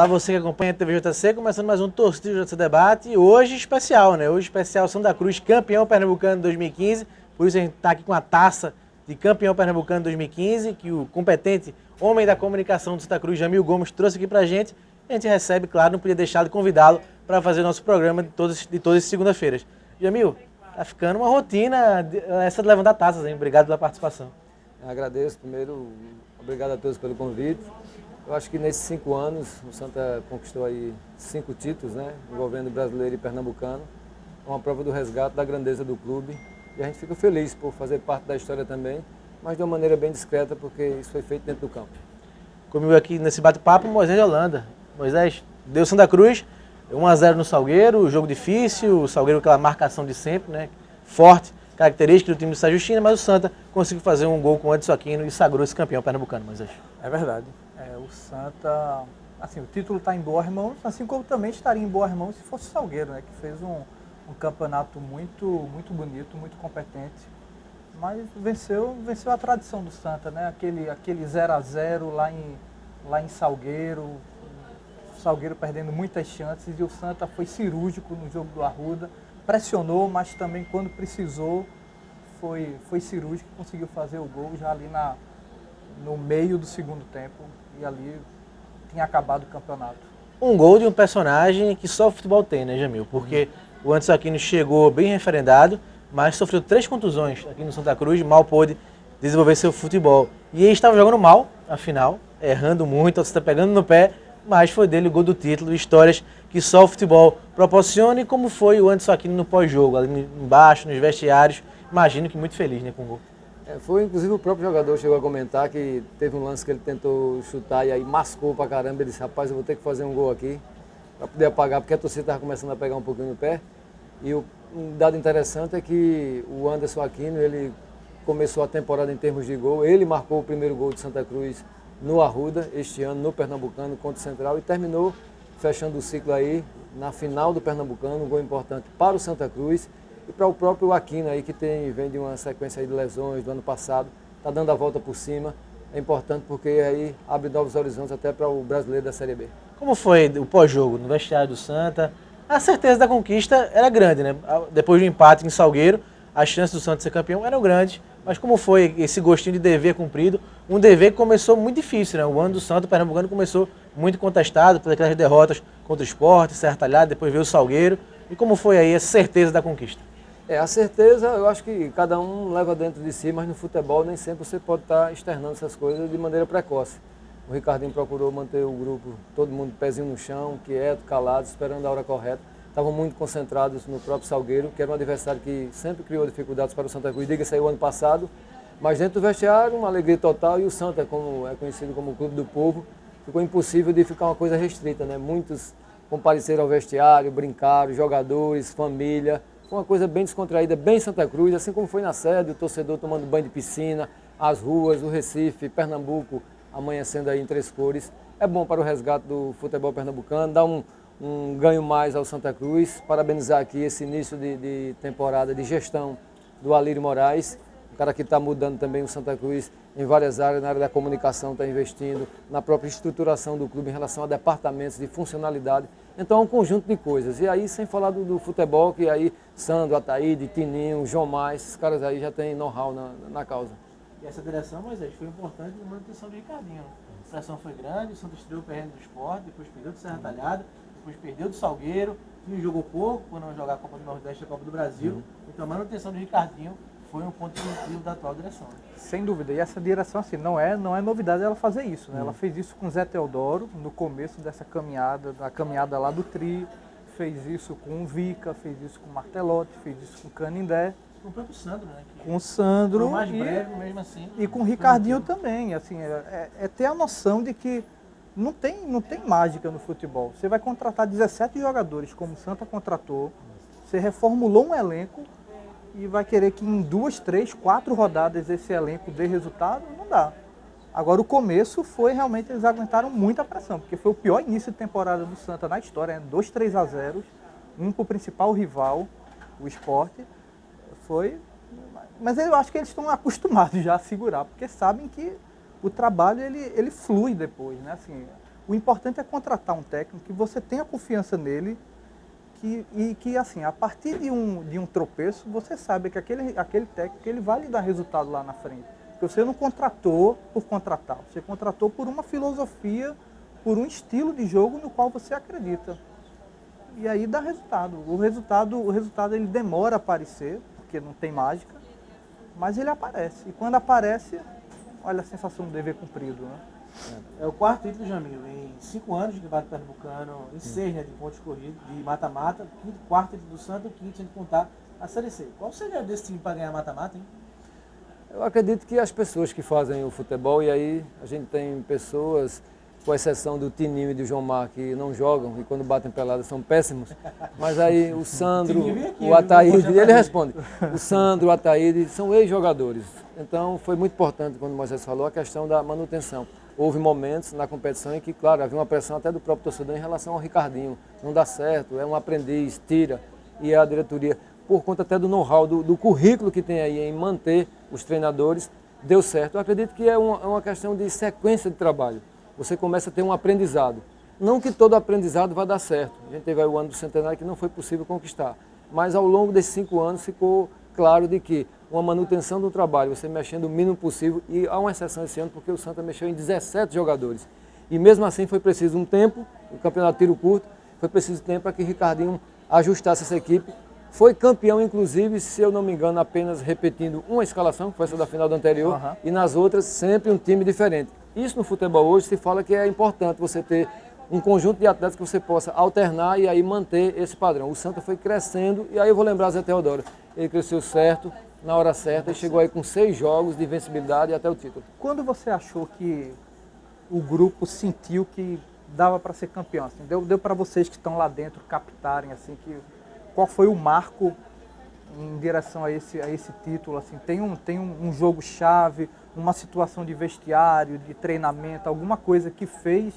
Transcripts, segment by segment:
Olá, você que acompanha a TV JC, começando mais um Torcida JC Debate. E hoje especial, né? Hoje especial Santa Cruz, campeão pernambucano de 2015. Por isso a gente está aqui com a taça de campeão pernambucano de 2015, que o competente homem da comunicação do Santa Cruz, Jamil Gomes, trouxe aqui pra gente. A gente recebe, claro, não podia deixar de convidá-lo para fazer nosso programa de todas as segundas-feiras. Jamil, tá ficando uma rotina essa de levantar taças, hein? Obrigado pela participação. Eu agradeço primeiro, obrigado a todos pelo convite. Eu acho que nesses 5 anos o Santa conquistou aí 5 títulos, né, envolvendo brasileiro e pernambucano. É uma prova do resgate da grandeza do clube e a gente fica feliz por fazer parte da história também, mas de uma maneira bem discreta, porque isso foi feito dentro do campo. Comigo aqui nesse bate-papo, Moisés de Holanda. Moisés, deu Santa Cruz, 1-0 no Salgueiro, jogo difícil, o Salgueiro com aquela marcação de sempre, né, forte, característica do time do Sérgio Justina, mas o Santa conseguiu fazer um gol com o Edson Aquino e sagrou-se campeão pernambucano, Moisés. É verdade. O Santa, assim, o título está em boas mãos, assim como também estaria em boas mãos se fosse o Salgueiro, né, que fez um campeonato muito bonito, muito competente, mas venceu a tradição do Santa, né, aquele 0-0 lá em Salgueiro, o Salgueiro perdendo muitas chances e o Santa foi cirúrgico no jogo do Arruda, pressionou, mas também quando precisou foi cirúrgico e conseguiu fazer o gol já ali no meio do segundo tempo e ali tinha acabado o campeonato. Um gol de um personagem que só o futebol tem, né, Jamil? Porque o Edson Aquino chegou bem referendado, mas sofreu 3 contusões aqui no Santa Cruz, mal pôde desenvolver seu futebol. E ele estava jogando mal, afinal, errando muito, você está pegando no pé, mas foi dele o gol do título, histórias que só o futebol proporciona. E como foi o Edson Aquino no pós-jogo, ali embaixo, nos vestiários, imagino que muito feliz, né, com o gol. Foi, inclusive, o próprio jogador chegou a comentar que teve um lance que ele tentou chutar e aí mascou pra caramba. Ele disse, rapaz, eu vou ter que fazer um gol aqui para poder apagar, porque a torcida estava começando a pegar um pouquinho no pé. E um dado interessante é que o Anderson Aquino, ele começou a temporada em termos de gol. Ele marcou o primeiro gol de Santa Cruz no Arruda, este ano, no Pernambucano, contra o Central, e terminou fechando o ciclo aí na final do Pernambucano, um gol importante para o Santa Cruz. E para o próprio Aquino aí, que vem de uma sequência aí de lesões do ano passado, está dando a volta por cima. É importante porque aí abre novos horizontes até para o brasileiro da Série B. Como foi o pós-jogo no vestiário do Santa? A certeza da conquista era grande, né? Depois do empate em Salgueiro, as chances do Santa ser campeão eram grandes. Mas como foi esse gostinho de dever cumprido? Um dever que começou muito difícil, né? O ano do Santa, o Pernambucano, começou muito contestado por aquelas derrotas contra o Sport, Serra Talhada, depois veio o Salgueiro. E como foi aí a certeza da conquista? A certeza, eu acho que cada um leva dentro de si, mas no futebol nem sempre você pode estar externando essas coisas de maneira precoce. O Ricardinho procurou manter o grupo, todo mundo pezinho no chão, quieto, calado, esperando a hora correta. Estavam muito concentrados no próprio Salgueiro, que era um adversário que sempre criou dificuldades para o Santa Cruz. Diga, saiu ano passado, mas dentro do vestiário, uma alegria total. E o Santa, como é conhecido como o Clube do Povo, ficou impossível de ficar uma coisa restrita, né? Muitos compareceram ao vestiário, brincaram, jogadores, família. Foi uma coisa bem descontraída, bem Santa Cruz, assim como foi na sede, o torcedor tomando banho de piscina, as ruas, o Recife, Pernambuco, amanhecendo aí em 3 cores. É bom para o resgate do futebol pernambucano, dá um ganho mais ao Santa Cruz. Parabenizar aqui esse início de temporada de gestão do Alírio Moraes, o cara que está mudando também o Santa Cruz em várias áreas, na área da comunicação, está investindo, na própria estruturação do clube em relação a departamentos de funcionalidade. Então é um conjunto de coisas. E aí, sem falar do futebol, que aí Sandro, Ataíde, Tininho, João Mais, esses caras aí já têm know-how na causa. E essa direção, Moisés, foi importante na manutenção de Ricardinho. A pressão foi grande, o Santa estreou perdendo do Sport, depois perdeu do Serra Talhada, depois perdeu do Salgueiro, e jogou pouco por não jogar a Copa do Nordeste e a Copa do Brasil. Então a manutenção de Ricardinho foi um ponto positivo da atual direção. Sem dúvida, e essa direção assim, não é novidade ela fazer isso, né? Ela fez isso com o Zé Teodoro no começo dessa caminhada, da caminhada lá do Tri, fez isso com o Vica, fez isso com o Martelotti, fez isso com o Canindé. Com o próprio Sandro, né? Com o Sandro. Foi mais breve, mesmo assim. E com o Ricardinho também, assim, é ter a noção de que não tem mágica no futebol. Você vai contratar 17 jogadores, como o Santa contratou, você reformulou um elenco, e vai querer que em 2, 3, 4 rodadas esse elenco dê resultado? Não dá. Agora o começo foi realmente, eles aguentaram muita pressão, porque foi o pior início de temporada do Santa na história, 2 3-0, um para o principal rival, o Sport. Mas eu acho que eles estão acostumados já a segurar, porque sabem que o trabalho ele flui depois, né? Assim, O importante é contratar um técnico que você tenha confiança nele e que, assim, a partir de um tropeço, você sabe que aquele técnico ele vai lhe dar resultado lá na frente. Porque você não contratou por contratar, você contratou por uma filosofia, por um estilo de jogo no qual você acredita. E aí dá resultado. O resultado ele demora a aparecer, porque não tem mágica, mas ele aparece. E quando aparece, olha a sensação de dever cumprido, né? É o quarto título, Jamil, em 5 anos de campeonato pernambucano, em 6, né, de pontos corridos, de mata-mata, quarto título do Santa, o quinto, sem contar a Série C. Qual seria desse time para ganhar mata-mata, hein? Eu acredito que as pessoas que fazem o futebol, e aí a gente tem pessoas, com exceção do Tininho e do João Mar, que não jogam e quando batem pelada são péssimos, mas aí o Sandro, o Ataíde, ele responde, o Sandro, o Ataíde são ex-jogadores. Então foi muito importante, quando o Moisés falou, a questão da manutenção. Houve momentos na competição em que, claro, havia uma pressão até do próprio torcedor em relação ao Ricardinho. Não dá certo, é um aprendiz, tira. E a diretoria, por conta até do know-how, do currículo que tem aí em manter os treinadores, deu certo. Eu acredito que é uma questão de sequência de trabalho. Você começa a ter um aprendizado. Não que todo aprendizado vá dar certo. A gente teve aí o ano do centenário que não foi possível conquistar. Mas ao longo desses 5 anos ficou claro de que uma manutenção do trabalho, você mexendo o mínimo possível, e há uma exceção esse ano porque o Santa mexeu em 17 jogadores. E mesmo assim foi preciso um tempo, o campeonato tiro curto, foi preciso tempo para que Ricardinho ajustasse essa equipe. Foi campeão, inclusive, se eu não me engano, apenas repetindo uma escalação, que foi essa da final do anterior, e nas outras sempre um time diferente. Isso no futebol hoje se fala que é importante você ter um conjunto de atletas que você possa alternar e aí manter esse padrão. O Santa foi crescendo, e aí eu vou lembrar Zé Teodoro, ele cresceu certo, na hora certa, e chegou aí com 6 jogos de invencibilidade e até o título. Quando você achou que o grupo sentiu que dava para ser campeão? Assim, deu para vocês que estão lá dentro captarem, assim, qual foi o marco em direção a esse título? Assim, tem um jogo-chave, uma situação de vestiário, de treinamento, alguma coisa que fez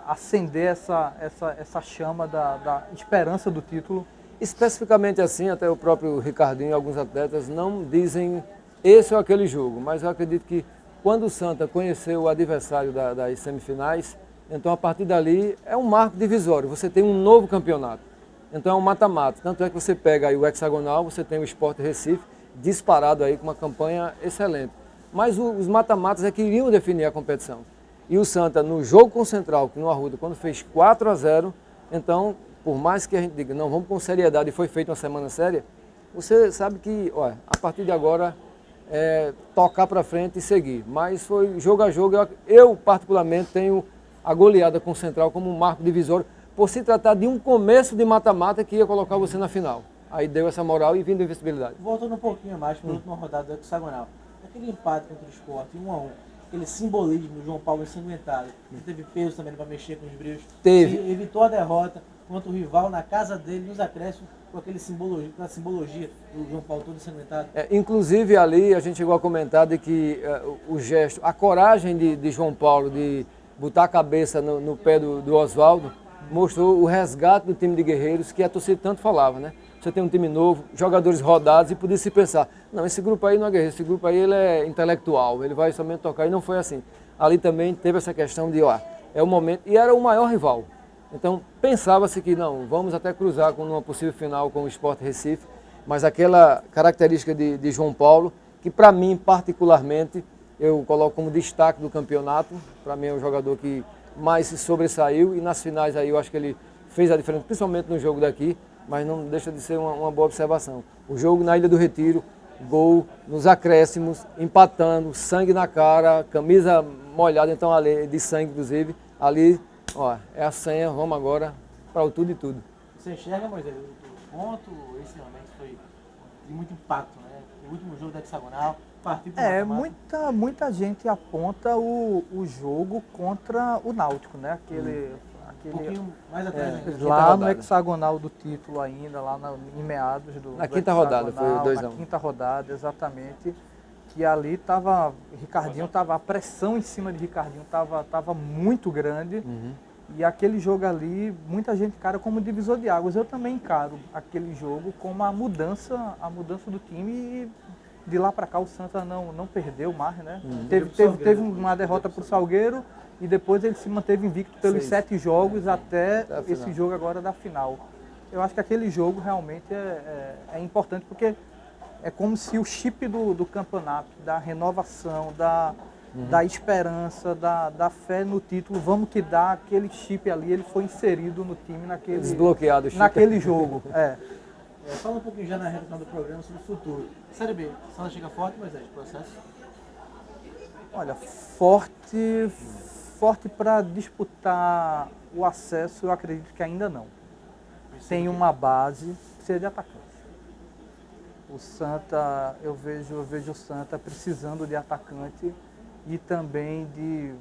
acender essa chama da esperança do título? Especificamente assim, até o próprio Ricardinho e alguns atletas não dizem esse ou aquele jogo, mas eu acredito que quando o Santa conheceu o adversário das semifinais, então a partir dali é um marco divisório, você tem um novo campeonato, então é um mata-mata, tanto é que você pega aí o hexagonal, você tem o Sport Recife disparado aí com uma campanha excelente, mas os mata-matas é que iriam definir a competição, e o Santa no jogo com o Central, que no Arruda, quando fez 4-0, então por mais que a gente diga, não, vamos com seriedade e foi feita uma semana séria, você sabe que, olha, a partir de agora é tocar para frente e seguir. Mas foi jogo a jogo, eu particularmente tenho a goleada com o Central como um marco divisório, por se tratar de um começo de mata-mata que ia colocar você na final. Aí deu essa moral e vindo a invencibilidade. Voltando um pouquinho mais para a última rodada do hexagonal, aquele empate contra o Sport, 1-1, aquele simbolismo do João Paulo ensanguentado, que teve peso também para mexer com os brilhos, evitou a derrota contra o rival na casa dele, nos acréscimos, com aquela simbologia do João Paulo todo ensanguentado. Inclusive ali a gente chegou a comentar de que o gesto, a coragem de João Paulo de botar a cabeça no pé do Oswaldo, mostrou o resgate do time de guerreiros que a torcida tanto falava, né? Você tem um time novo, jogadores rodados, e podia se pensar, não, esse grupo aí não é guerreiro, esse grupo aí ele é intelectual, ele vai somente tocar, e não foi assim. Ali também teve essa questão de, é o momento, e era o maior rival. Então pensava-se que não, vamos até cruzar com uma possível final com o Sport Recife, mas aquela característica de João Paulo, que para mim particularmente, eu coloco como destaque do campeonato, para mim é o jogador que mais se sobressaiu, e nas finais aí eu acho que ele fez a diferença, principalmente no jogo daqui, mas não deixa de ser uma boa observação. O jogo na Ilha do Retiro, gol nos acréscimos, empatando, sangue na cara, camisa molhada, então ali, de sangue inclusive, ali, é a senha, vamos agora para o tudo e tudo. Você enxerga, Moisés, o ponto, esse momento foi de muito impacto, né? O último jogo da hexagonal, partiu para muita gente aponta o jogo contra o Náutico, né? Um pouquinho mais atrás, né? Lá no hexagonal do título ainda, lá em meados na quinta rodada, foi o 2-1. Na quinta rodada, exatamente. Que ali estava, a pressão em cima de Ricardinho estava muito grande. E aquele jogo ali, muita gente encara como divisor de águas. Eu também encaro aquele jogo como a mudança do time, e de lá para cá o Santa não perdeu mais, né? Teve uma derrota para o Salgueiro e depois ele se manteve invicto pelos 7 jogos até a esse final. jogo agora da final. Eu acho que aquele jogo realmente é importante, porque é como se o chip do campeonato, da renovação, da esperança, da fé no título, vamos que dá, aquele chip ali, ele foi inserido no time Desbloqueado o chip. naquele jogo. Fala um pouquinho já na reta final do programa sobre o futuro. Série B, Santa chega forte, Moisés, processo? Olha, forte para disputar o acesso, eu acredito que ainda não. Tem uma base, precisa de atacante. O Santa, eu vejo o Santa precisando de atacante e também de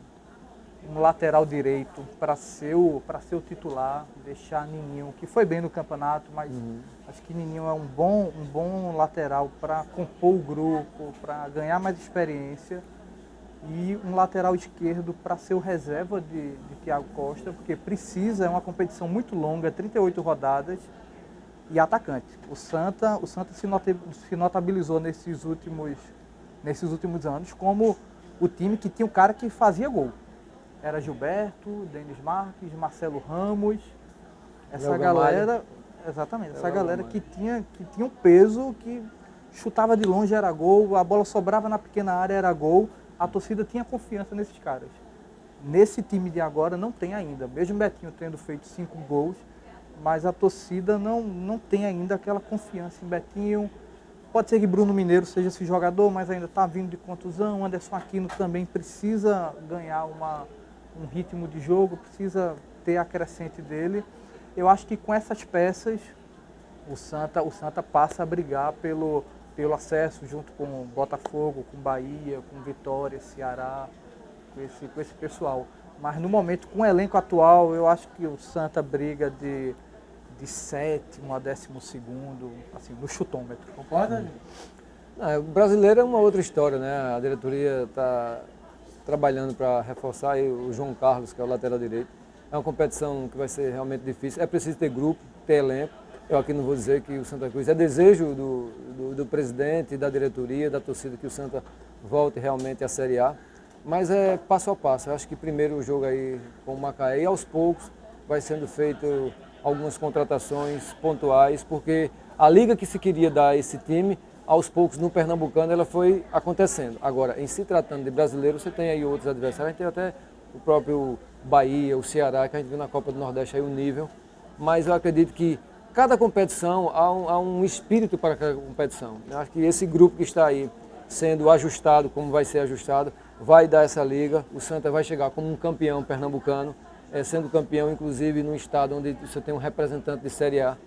um lateral direito para ser o titular, deixar Nininho, que foi bem no campeonato, mas acho que Nininho é um bom lateral para compor o grupo, para ganhar mais experiência, e um lateral esquerdo para ser o reserva de Thiago Costa, porque precisa, é uma competição muito longa, 38 rodadas, e atacante. O Santa se notabilizou nesses últimos anos como o time que tinha um cara que fazia gol. Era Gilberto, Denis Marques, Marcelo Ramos, essa galera, exatamente, essa galera que tinha um peso, que chutava de longe era gol, a bola sobrava na pequena área era gol, a torcida tinha confiança nesses caras. Nesse time de agora não tem ainda, mesmo o Betinho tendo feito 5 gols, mas a torcida não tem ainda aquela confiança em Betinho. Pode ser que Bruno Mineiro seja esse jogador, mas ainda está vindo de contusão. Anderson Aquino também precisa ganhar um ritmo de jogo, precisa ter a crescente dele. Eu acho que com essas peças, o Santa passa a brigar pelo acesso, junto com Botafogo, com Bahia, com Vitória, Ceará, com esse pessoal. Mas no momento, com o elenco atual, eu acho que o Santa briga de 7º a 12º, assim, no chutômetro. Concorda? O brasileiro é uma outra história, né? A diretoria está trabalhando para reforçar aí o João Carlos, que é o lateral direito. É uma competição que vai ser realmente difícil. É preciso ter grupo, ter elenco. Eu aqui não vou dizer que o Santa Cruz é desejo do presidente, da diretoria, da torcida que o Santa volte realmente à Série A. Mas é passo a passo. Eu acho que primeiro o jogo aí com o Macaé, e aos poucos vai sendo feito algumas contratações pontuais, porque a liga que se queria dar a esse time, aos poucos no Pernambucano, ela foi acontecendo. Agora, em se tratando de brasileiro, você tem aí outros adversários, a gente tem até o próprio Bahia, o Ceará, que a gente viu na Copa do Nordeste aí o nível, mas eu acredito que cada competição há um espírito para cada competição. Eu acho que esse grupo que está aí sendo ajustado, como vai ser ajustado, vai dar essa liga, o Santa vai chegar como um campeão pernambucano, sendo campeão inclusive num estado onde você tem um representante de Série A.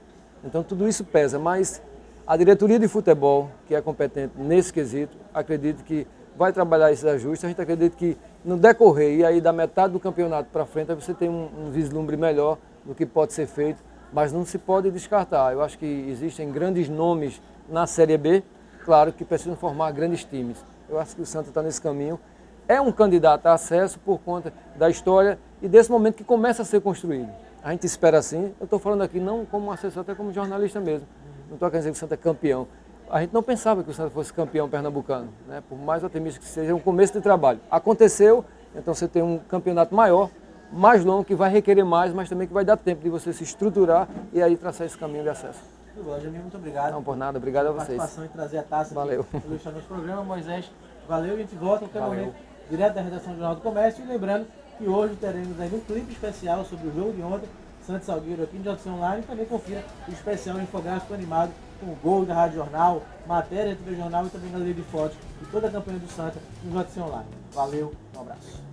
Então tudo isso pesa, mas a diretoria de futebol, que é competente nesse quesito, acredito que vai trabalhar esses ajustes. A gente acredita que no decorrer, e aí da metade do campeonato para frente, você tem um vislumbre melhor do que pode ser feito, mas não se pode descartar. Eu acho que existem grandes nomes na Série B, claro que precisam formar grandes times. Eu acho que o Santa está nesse caminho. É um candidato a acesso por conta da história e desse momento que começa a ser construído. A gente espera assim. Eu estou falando aqui não como assessor, até como jornalista mesmo. Não estou querendo dizer que o Santa é campeão. A gente não pensava que o Santa fosse campeão pernambucano, né? Por mais otimista que seja, é um começo de trabalho. Aconteceu, então você tem um campeonato maior, mais longo, que vai requerer mais, mas também que vai dar tempo de você se estruturar e aí traçar esse caminho de acesso. Tudo bom, Jamil, muito obrigado. Não, por nada. Obrigado a vocês. Participação e trazer a taça Valeu. aqui para ilustrar nosso programa. Moisés, valeu, a gente volta em qualquer momento direto da redação do Jornal do Comércio. E lembrando que hoje teremos aí um clipe especial sobre o jogo de ontem, Santos Salgueiro aqui no JC Online. E também confira o especial infográfico animado com o gol da Rádio Jornal, matéria do TV Jornal e também galeria de fotos de toda a campanha do Santa no JC Online. Valeu, um abraço.